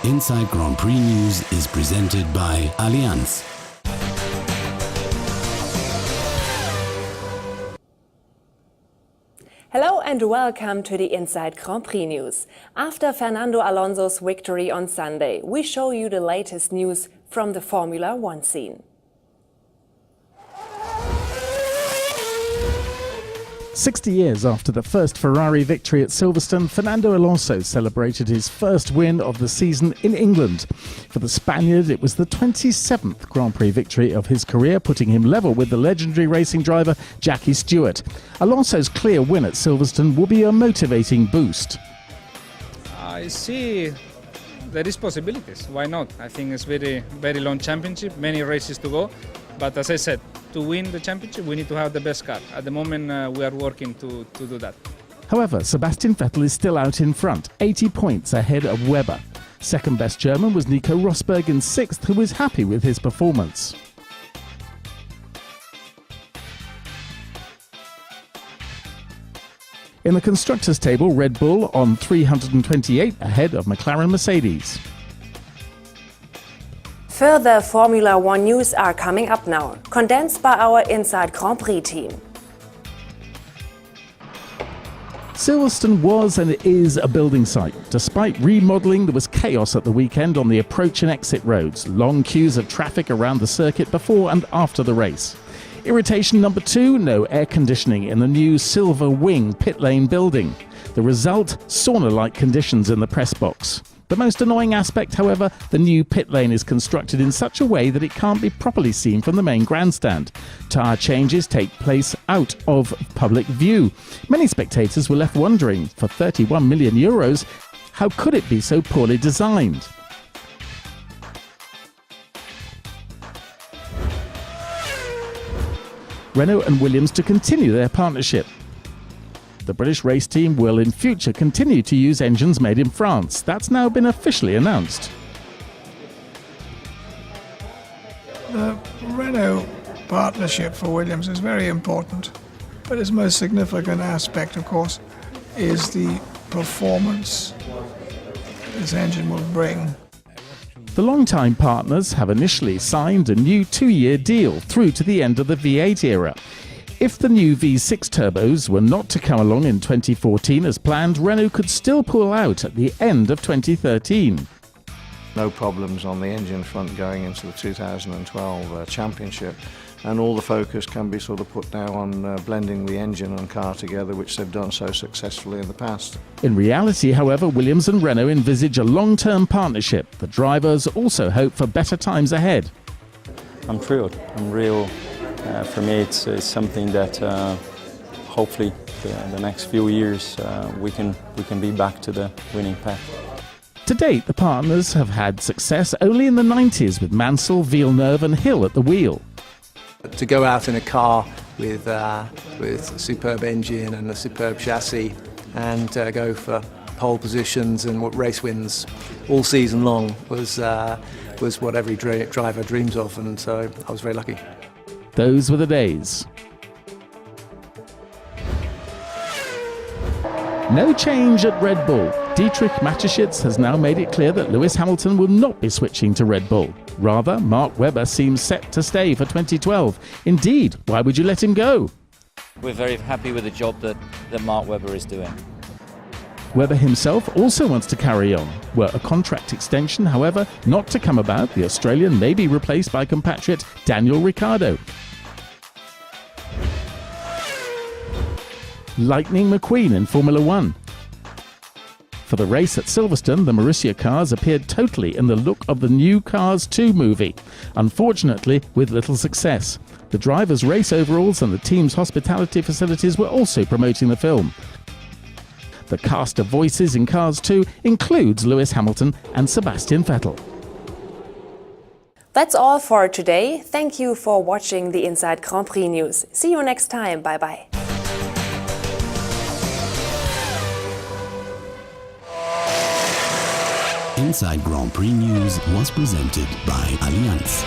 Inside Grand Prix News is presented by Allianz. Hello and welcome to the Inside Grand Prix News. After Fernando Alonso's victory on Sunday, we show you the latest news from the Formula One scene. 60 years after the first Ferrari victory at Silverstone, Fernando Alonso celebrated his first win of the season in England. For the Spaniard, it was the 27th Grand Prix victory of his career, putting him level with the legendary racing driver Jackie Stewart. Alonso's clear win at Silverstone will be a motivating boost. I see there is possibilities. Why not? I think it's very long championship, many races to go. But as I said, to win the championship, we need to have the best car. At the moment, we are working to do that. However, Sebastian Vettel is still out in front, 80 points ahead of Webber. Second best German was Nico Rosberg in sixth, who was happy with his performance. In the constructors' table, Red Bull on 328 ahead of McLaren Mercedes. Further Formula One news are coming up now, condensed by our Inside Grand Prix team. Silverstone was and is a building site. Despite remodelling, there was chaos at the weekend on the approach and exit roads, long queues of traffic around the circuit before and after the race. Irritation number 2, no air conditioning in the new Silver Wing pit lane building. The result, sauna-like conditions in the press box. The most annoying aspect, however, the new pit lane is constructed in such a way that it can't be properly seen from the main grandstand. Tyre changes take place out of public view. Many spectators were left wondering, for €31 million, how could it be so poorly designed? Renault and Williams to continue their partnership. The British race team will in future continue to use engines made in France. That's now been officially announced. The Renault partnership for Williams is very important, but its most significant aspect, of course, is the performance this engine will bring. The long-time partners have initially signed a new 2-year deal through to the end of the V8 era. If the new V6 turbos were not to come along in 2014 as planned, Renault could still pull out at the end of 2013. No problems on the engine front going into the 2012 championship, and all the focus can be sort of put now on blending the engine and car together, which they've done so successfully in the past. In reality, however, Williams and Renault envisage a long-term partnership. The drivers also hope for better times ahead. I'm thrilled. For me, it's something that hopefully the next few years we can be back to the winning path. To date, the partners have had success only in the 90s with Mansell, Villeneuve and Hill at the wheel. To go out in a car with a superb engine and a superb chassis and go for pole positions and race wins all season long was what every driver dreams of, and so I was very lucky. Those were the days. No change at Red Bull. Dietrich Mateschitz has now made it clear that Lewis Hamilton will not be switching to Red Bull. Rather, Mark Webber seems set to stay for 2012. Indeed, why would you let him go? We're very happy with the job that Mark Webber is doing. Webber himself also wants to carry on. Were a contract extension, however, not to come about, the Australian may be replaced by compatriot Daniel Ricciardo. Lightning McQueen in Formula One. For the race at Silverstone, the Marussia cars appeared totally in the look of the new Cars 2 movie, unfortunately with little success. The drivers' race overalls and the team's hospitality facilities were also promoting the film. The cast of voices in Cars 2 includes Lewis Hamilton and Sebastian Vettel. That's all for today. Thank you for watching the Inside Grand Prix News. See you next time. Bye-bye. Inside Grand Prix News was presented by Allianz.